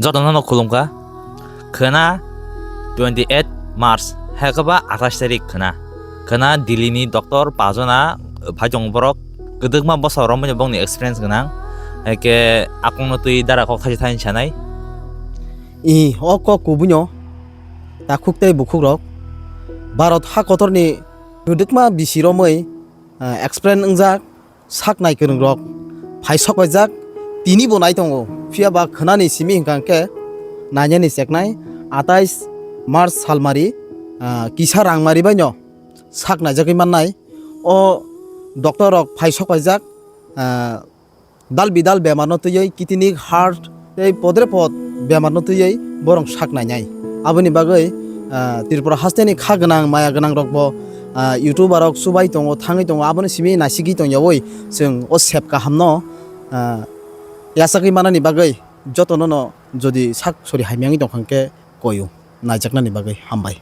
저도 콜롬가 그나 28 Mars 해가봐 28 그나 딜리니 doktor 빠져나 바종 borok 그득만 버서 러머니 봉니 experience 그냥 이렇게 아공노 또이 따라 거기까지 타는 잖아이 이 어거 구분요 다 국대 부국럭 바로 하거더니 그득마 비시로머이 experience 응작 삭나이 그릉럭 바이석어작 디니보 나이동고 피아바 그나니 시미 강께 나냐니 색나이 28 Mars 살마리 기사 랑마리 바뇨 삭나 저기 만나이 doktorok paisok pajak dal bidal bemar no tuyai kidney heart ei podre pod bemar no tuyai borong sakna nyai aboni bagai tirpura hasteni khagnang maya gnang rokbo youtuber rok subai tongo thangai tongo aboni simi nasigi tong yawoi जों o sep ka hamno yasaki manani bagai jotono no jodi sak sori haimyangi tong khangke koyu najaknani bagai hambai